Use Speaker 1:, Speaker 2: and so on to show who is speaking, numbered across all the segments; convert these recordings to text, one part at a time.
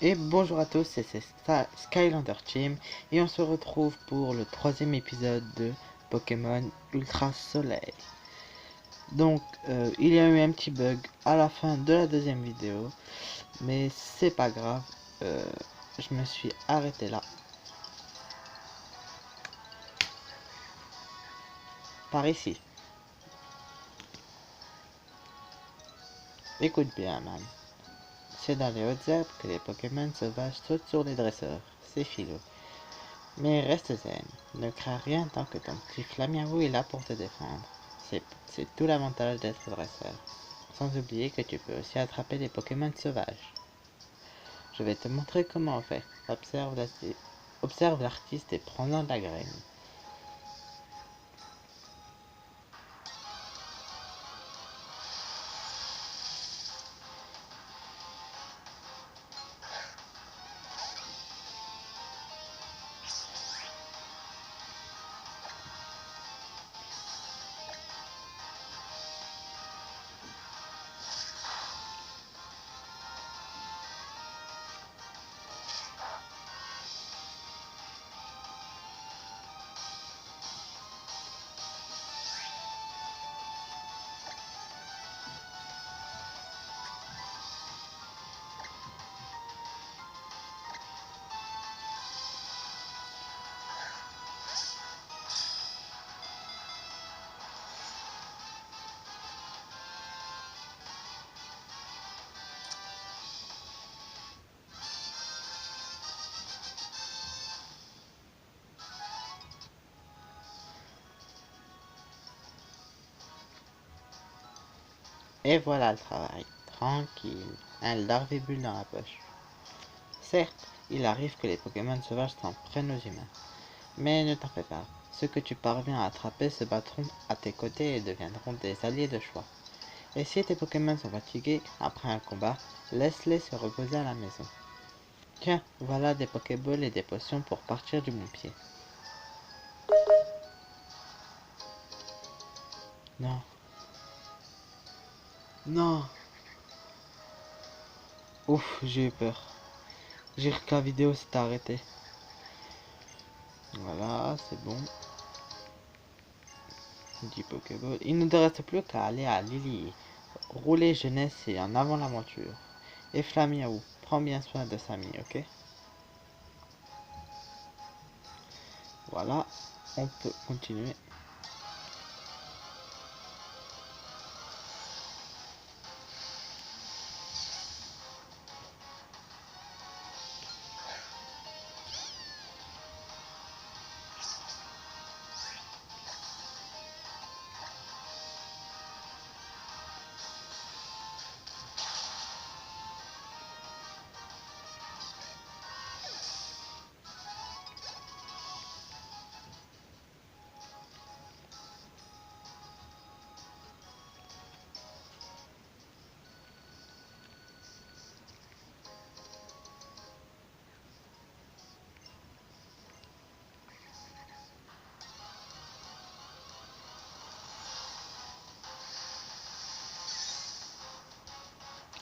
Speaker 1: Et bonjour à tous, c'est Skylander Team et on se retrouve pour le troisième épisode de Pokémon Ultra Soleil. Donc il y a eu un petit bug à la fin de la deuxième vidéo, mais c'est pas grave, je me suis arrêté là. Par ici. Écoute bien man, c'est dans les hautes herbes que les Pokémon sauvages sautent sur les dresseurs, c'est philo. Mais reste zen, ne crains rien tant que ton petit Flamiaou est là pour te défendre. C'est tout l'avantage d'être dresseur. Sans oublier que tu peux aussi attraper des Pokémon sauvages. Je vais te montrer comment on fait. Observe l'artiste et prends-en de la graine. Et voilà le travail. Tranquille. Un larvébule dans la poche. Certes, il arrive que les Pokémon sauvages s'en prennent aux humains. Mais ne t'en fais pas. Ceux que tu parviens à attraper se battront à tes côtés et deviendront des alliés de choix. Et si tes Pokémon sont fatigués après un combat, laisse-les se reposer à la maison. Tiens, voilà des Pokéballs et des potions pour partir du bon pied. Non. Non. Ouf, j'ai eu peur. J'ai cru que la vidéo s'était arrêtée. Voilà, c'est bon. 10 Pokéballs. Il ne te reste plus qu'à aller à Lily. Rouler jeunesse et en avant l'aventure. Et Flamiaou, prends bien soin de Samy, ok? Voilà, on peut continuer.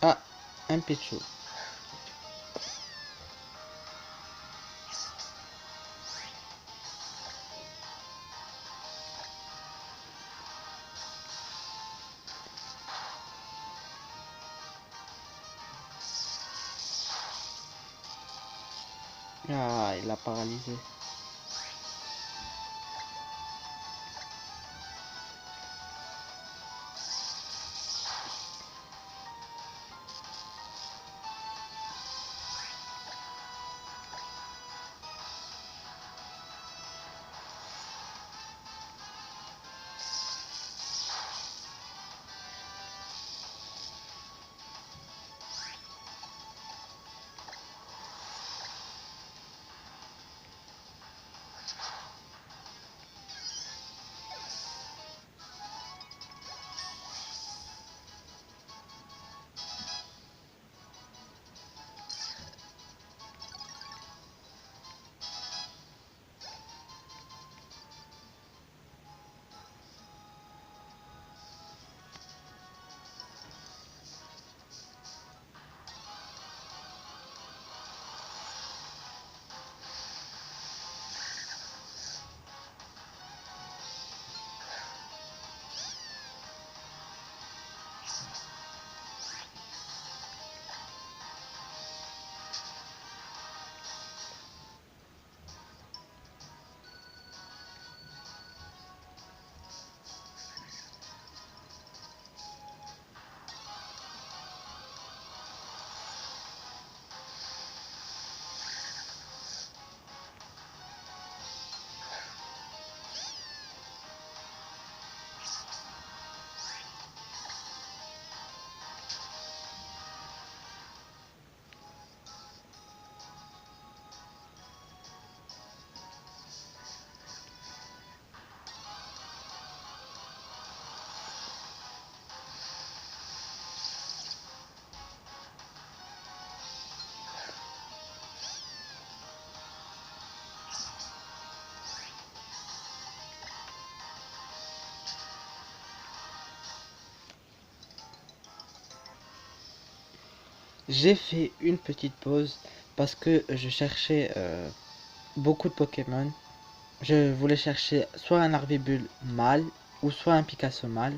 Speaker 1: Ah, un Pichu. Ah, il a paralysé. j'ai fait une petite pause parce que je cherchais beaucoup de Pokémon. Je voulais chercher soit un Larvibule mâle ou soit un Picasso mâle.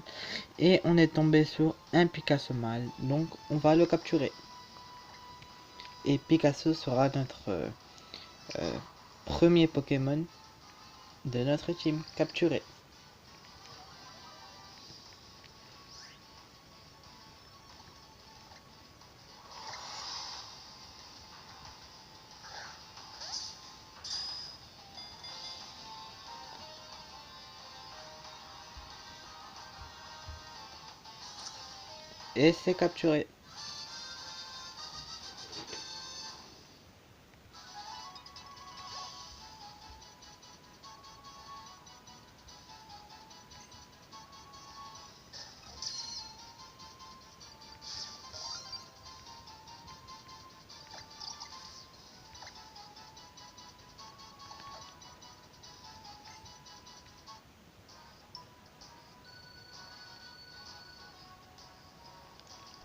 Speaker 1: Et on est tombé sur un Picasso mâle. Donc on va le capturer. Et Picasso sera notre euh, premier Pokémon de notre team capturé. Et c'est capturé.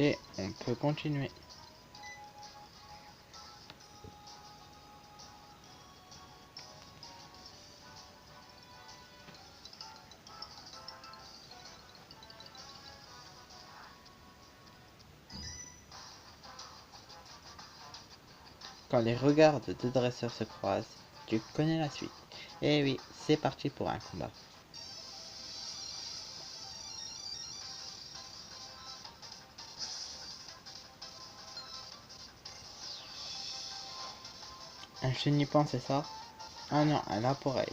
Speaker 1: Et on peut continuer. Quand les regards de deux dresseurs se croisent, tu connais la suite. Et oui, c'est parti pour un combat. Un chenipan, c'est ça? Ah non, un appareil.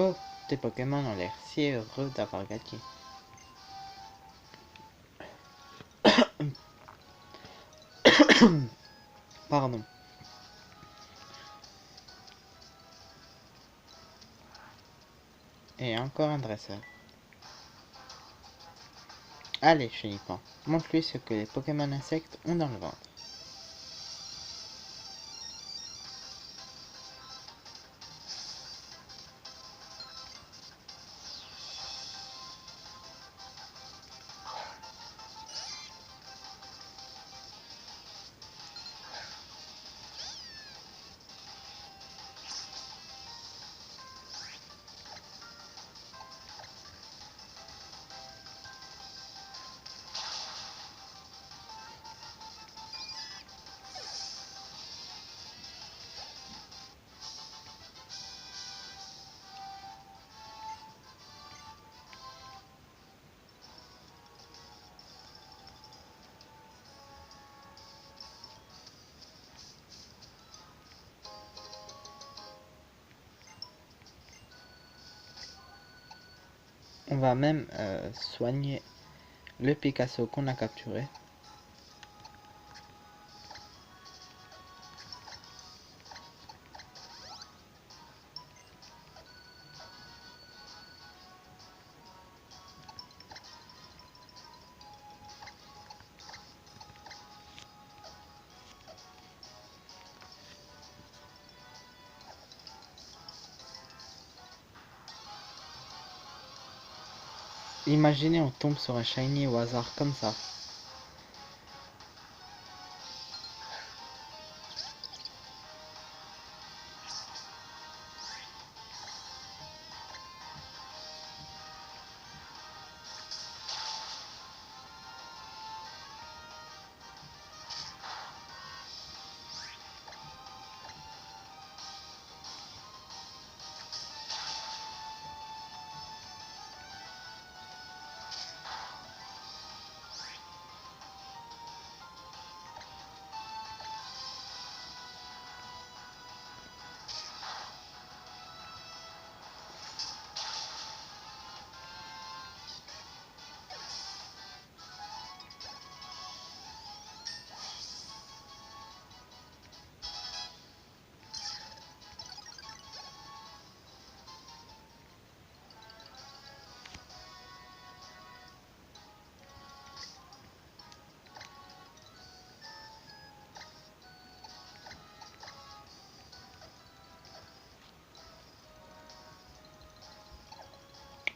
Speaker 1: Oh, tes Pokémon ont l'air si heureux d'avoir gagné. Pardon. Et encore un dresseur. Allez, Chenipan, montre-lui ce que les Pokémon insectes ont dans le ventre. On va même soigner le Picasso qu'on a capturé. Imaginez on tombe sur un shiny au hasard comme ça.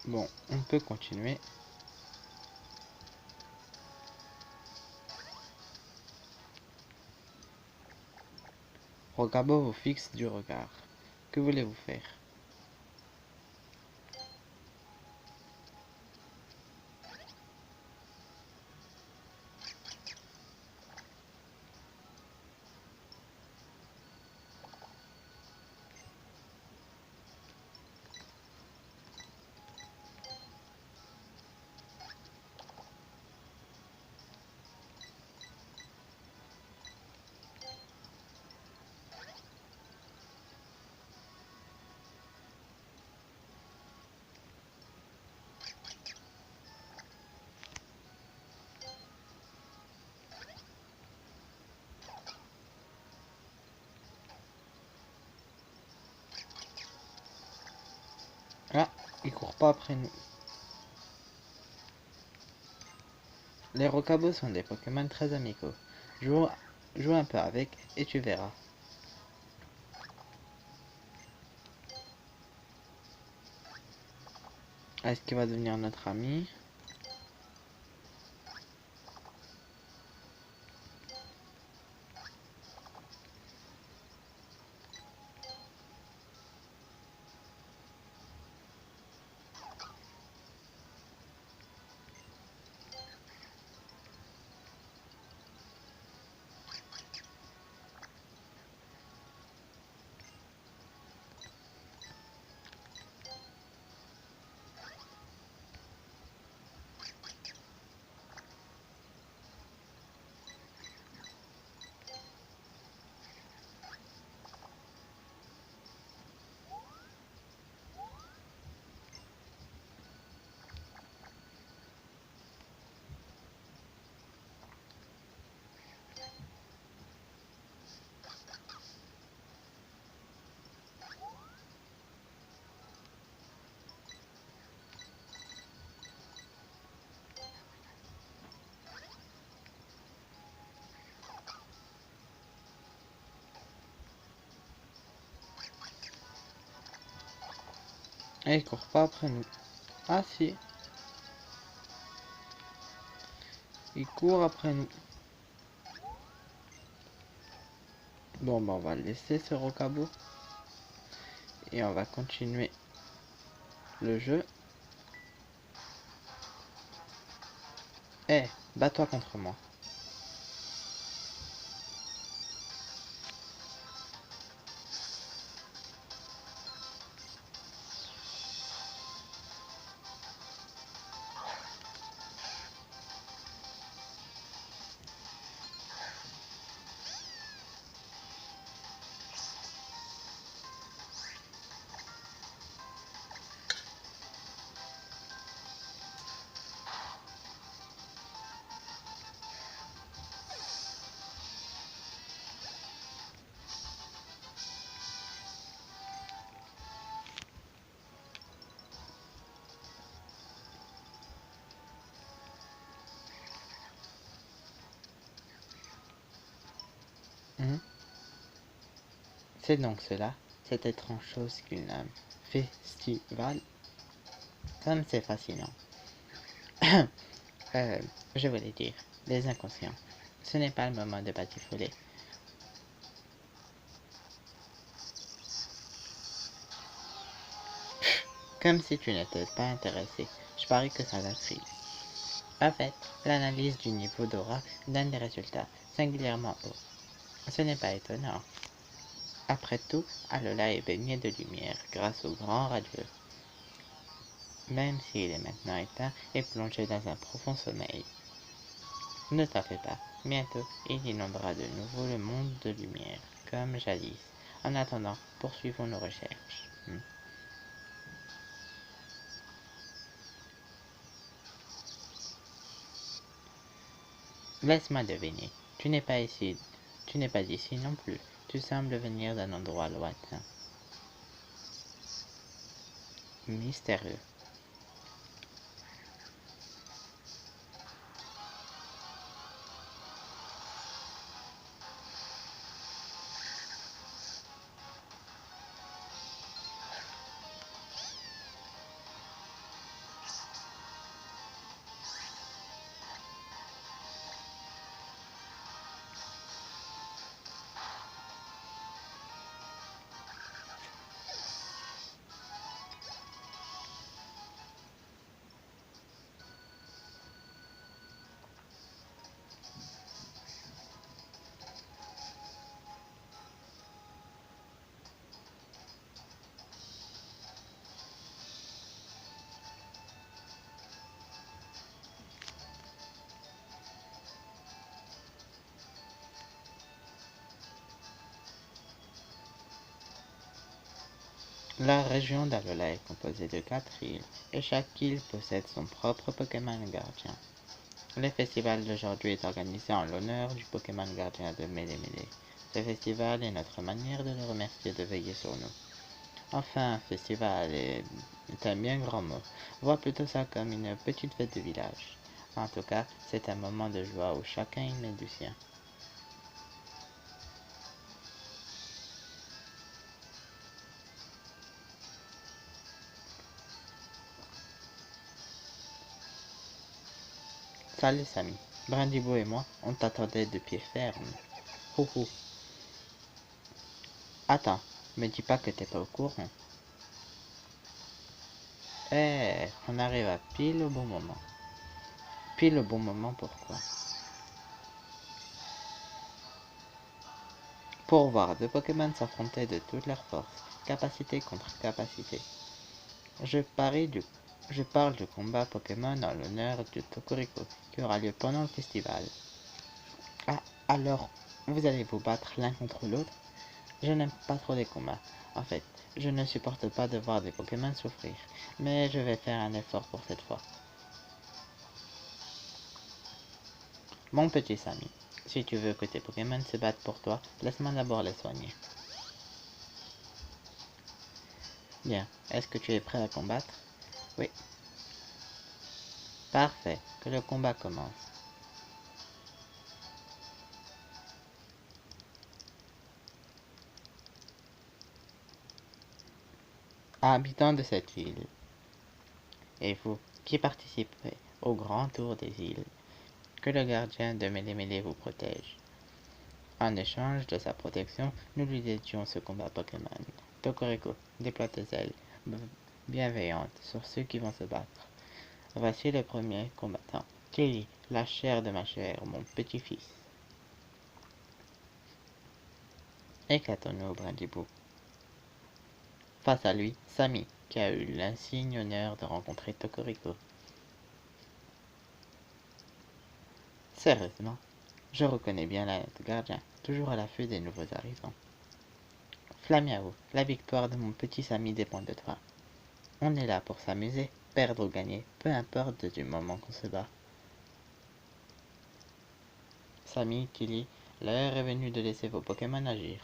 Speaker 1: Bon, on peut continuer. Rocabo vous fixe du regard. Que voulez-vous faire? Ah, il court pas après nous. Les Rocabos sont des Pokémon très amicaux. Joue un peu avec et tu verras. Est-ce qu'il va devenir notre ami? Et il court pas après nous. Ah si, il court après nous. Bon, bah on va le laisser ce Rocabo. Et on va continuer le jeu. Eh, bats-toi contre moi. Hmm. C'est donc cela, cette étrange chose qu'une festival. Comme c'est fascinant. Euh, je voulais dire, les inconscients. Ce n'est pas le moment de batifoler. Comme si tu n'étais pas intéressé. Je parie que ça l'intrigue. En fait, l'analyse du niveau d'aura donne des résultats singulièrement hauts. Ce n'est pas étonnant. Après tout, Alola est baigné de lumière grâce au grand radieux. Même s'il est maintenant éteint et plongé dans un profond sommeil. Ne t'en fais pas, bientôt il inondera de nouveau le monde de lumière, comme jadis. En attendant, poursuivons nos recherches. Laisse-moi deviner, tu n'es pas d'ici non plus, tu sembles venir d'un endroit lointain. Mystérieux. La région d'Alola est composée de 4 îles, et chaque île possède son propre Pokémon gardien. Le festival d'aujourd'hui est organisé en l'honneur du Pokémon gardien de Mélémélé. Ce festival est notre manière de le remercier de veiller sur nous. Enfin, festival est un bien grand mot. Vois plutôt ça comme une petite fête de village. En tout cas, c'est un moment de joie où chacun y met du sien. Salut Samy, Brindibou et moi, on t'attendait de pied ferme. Houhou. Attends, me dis pas que t'es pas au courant. On arrive à pile au bon moment. Pile au bon moment, pourquoi? Pour voir deux Pokémon s'affronter de toutes leurs forces, capacité contre capacité. Je, je parle du combat Pokémon en l'honneur de Tokoriko, qui aura lieu pendant le festival. Ah, alors, vous allez vous battre l'un contre l'autre? Je n'aime pas trop les combats. En fait, je ne supporte pas de voir des Pokémon souffrir, mais je vais faire un effort pour cette fois. Mon petit Samy, si tu veux que tes Pokémon se battent pour toi, laisse-moi d'abord les soigner. Bien, est-ce que tu es prêt à combattre? Oui. Parfait, que le combat commence. Habitants de cette île, et vous qui participez au grand tour des îles, que le gardien de Mélémélé vous protège. En échange de sa protection, nous lui dédions ce combat Pokémon. Tokoriko, déploie tes ailes bienveillantes sur ceux qui vont se battre. Voici le premier combattant. Kelly, la chair de ma chair, mon petit-fils. Éclatons-nous, Brindibou. Face à lui, Samy, qui a eu l'insigne honneur de rencontrer Tokoriko. Sérieusement, je reconnais bien la gardien, toujours à l'affût des nouveaux arrivants. Flamiao, la victoire de mon petit Samy dépend de toi. On est là pour s'amuser, perdre ou gagner, peu importe du moment qu'on se bat. Samy, Tilly, l'heure est venue de laisser vos Pokémon agir.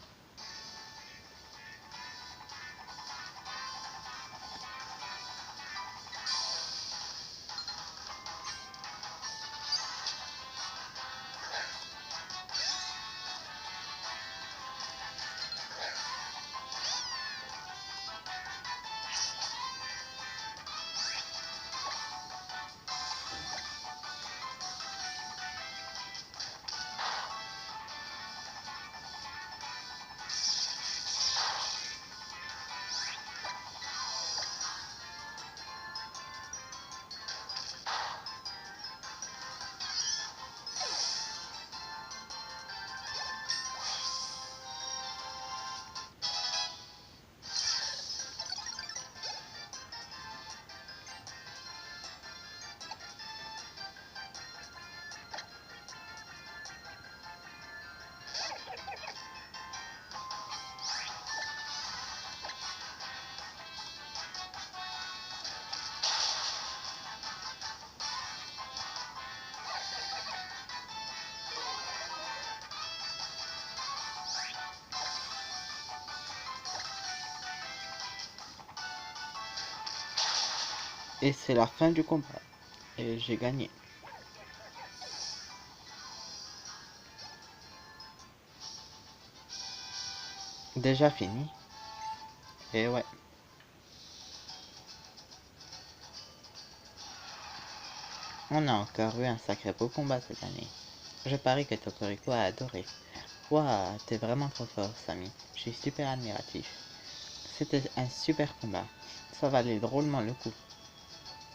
Speaker 1: Et c'est la fin du combat. Et j'ai gagné. Déjà fini? Et ouais. On a encore eu un sacré beau combat cette année. Je parie que Tokoriko a adoré. Ouah, t'es vraiment trop fort, Samy. Je suis super admiratif. C'était un super combat. Ça valait drôlement le coup.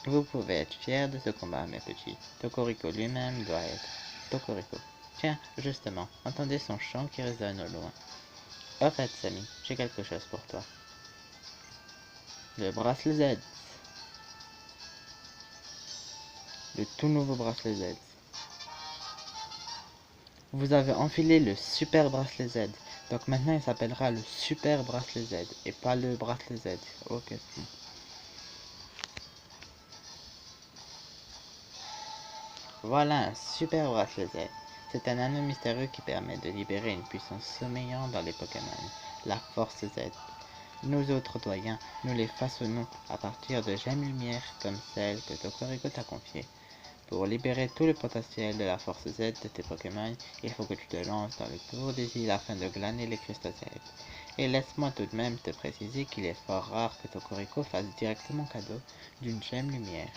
Speaker 1: Vous pouvez être fiers de ce combat, mes petits. Tokoriko lui-même doit être. Tokoriko. Tiens, justement, entendez son chant qui résonne au loin. Au fait, Samy, j'ai quelque chose pour toi. Le bracelet Z. Le tout nouveau bracelet Z. Vous avez enfilé le super bracelet Z. Donc maintenant il s'appellera le super bracelet Z et pas le bracelet Z. Ok. Voilà un super bracelet Z. C'est un anneau mystérieux qui permet de libérer une puissance sommeillante dans les Pokémon, la Force Z. Nous autres doyens, nous les façonnons à partir de gemmes lumière comme celle que Tokoriko t'a confiée. Pour libérer tout le potentiel de la Force Z de tes Pokémon, il faut que tu te lances dans le tour des îles afin de glaner les cristaux Z. Et laisse-moi tout de même te préciser qu'il est fort rare que Tokoriko fasse directement cadeau d'une gemme lumière.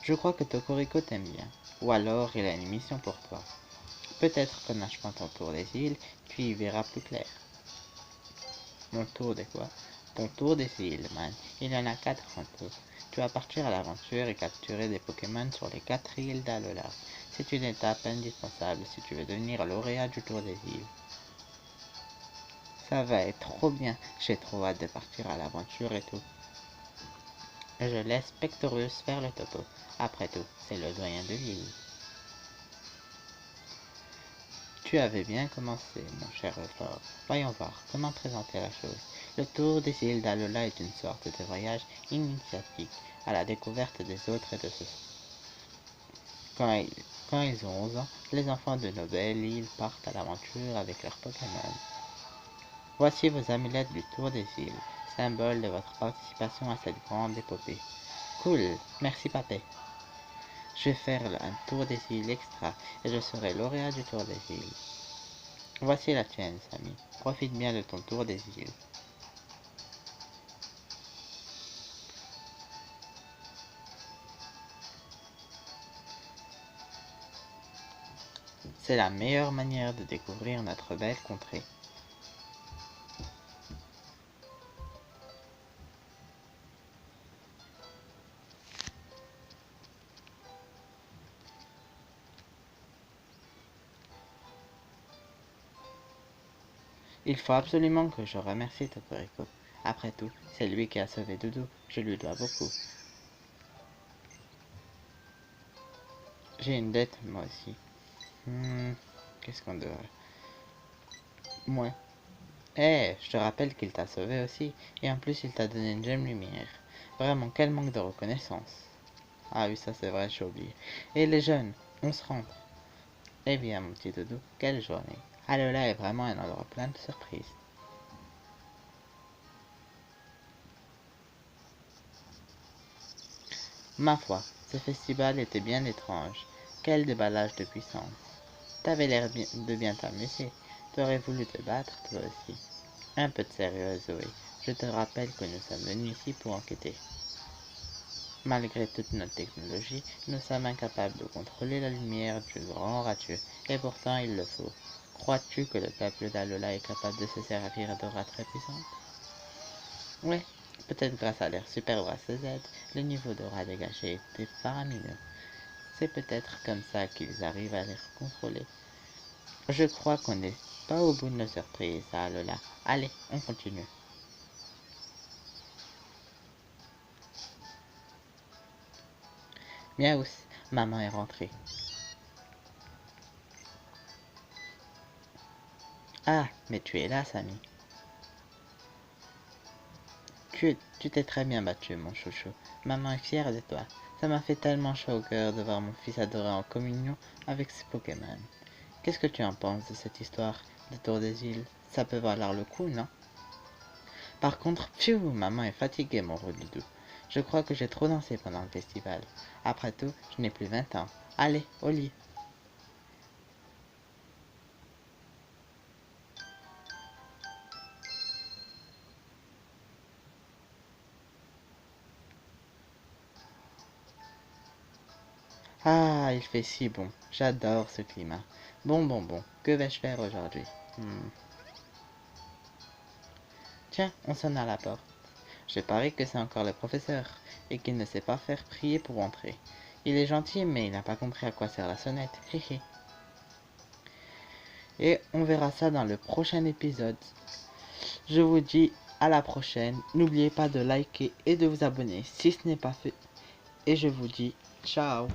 Speaker 1: Je crois que Tokoriko t'aime bien, ou alors il a une mission pour toi. Peut-être qu'en achevant ton tour des îles, tu y verras plus clair. Mon tour de quoi? Ton tour des îles, man. Il y en a 4 en tout. Tu vas partir à l'aventure et capturer des Pokémon sur les 4 îles d'Alola. C'est une étape indispensable si tu veux devenir lauréat du tour des îles. Ça va être trop bien, j'ai trop hâte de partir à l'aventure et tout. Je laisse Pectorus faire le topo. Après tout, c'est le doyen de l'île. Tu avais bien commencé, mon cher Euphor. Voyons voir, comment présenter la chose. Le tour des îles d'Alola est une sorte de voyage initiatique à la découverte des autres et de ce quand ils ont 11 ans, les enfants de nos belles îles partent à l'aventure avec leurs Pokémon. Voici vos amulettes du tour des îles, symbole de votre participation à cette grande épopée. Cool, merci papé. Je vais faire un tour des îles extra et je serai lauréat du tour des îles. Voici la tienne, Samy. Profite bien de ton tour des îles. C'est la meilleure manière de découvrir notre belle contrée. Il faut absolument que je remercie Tokoriko. Après tout, c'est lui qui a sauvé Doudou, je lui dois beaucoup. J'ai une dette, moi aussi. Qu'est-ce qu'on devrait... Moi. Je te rappelle qu'il t'a sauvé aussi, et en plus il t'a donné une gemme lumière. Vraiment, quel manque de reconnaissance. Ah oui, ça c'est vrai, j'ai oublié. Et les jeunes, on se rend. Eh bien, mon petit doudou, quelle journée. Alola est vraiment un endroit plein de surprises. Ma foi, ce festival était bien étrange. Quel déballage de puissance. T'avais l'air de bien t'amuser. T'aurais voulu te battre, toi aussi. Un peu de sérieux, Zoé. Je te rappelle que nous sommes venus ici pour enquêter. Malgré toute notre technologie, nous sommes incapables de contrôler la lumière du grand radieux, et pourtant il le faut. Crois-tu que le peuple d'Alola est capable de se servir d'aura très puissante? Oui, peut-être grâce à leur super bracelet Z, le niveau d'aura dégagé était faramineux. C'est peut-être comme ça qu'ils arrivent à les contrôler. Je crois qu'on n'est pas au bout de nos surprises à Alola. Allez, on continue. Miaous, maman est rentrée. Ah, mais tu es là, Samy. Tu t'es très bien battu, mon chouchou. Maman est fière de toi. Ça m'a fait tellement chaud au cœur de voir mon fils adoré en communion avec ses Pokémon. Qu'est-ce que tu en penses de cette histoire de Tour des îles? Ça peut valoir le coup, non? Par contre, pfiou, maman est fatiguée, mon Roulidou. Je crois que j'ai trop dansé pendant le festival. Après tout, je n'ai plus 20 ans. Allez, au lit. Ah, il fait si bon. J'adore ce climat. Bon. Que vais-je faire aujourd'hui? Tiens, on sonne à la porte. Je parie que c'est encore le professeur, et qu'il ne sait pas faire prier pour entrer. Il est gentil, mais il n'a pas compris à quoi sert la sonnette. Hihi. Et on verra ça dans le prochain épisode. Je vous dis à la prochaine. N'oubliez pas de liker et de vous abonner si ce n'est pas fait. Et je vous dis ciao.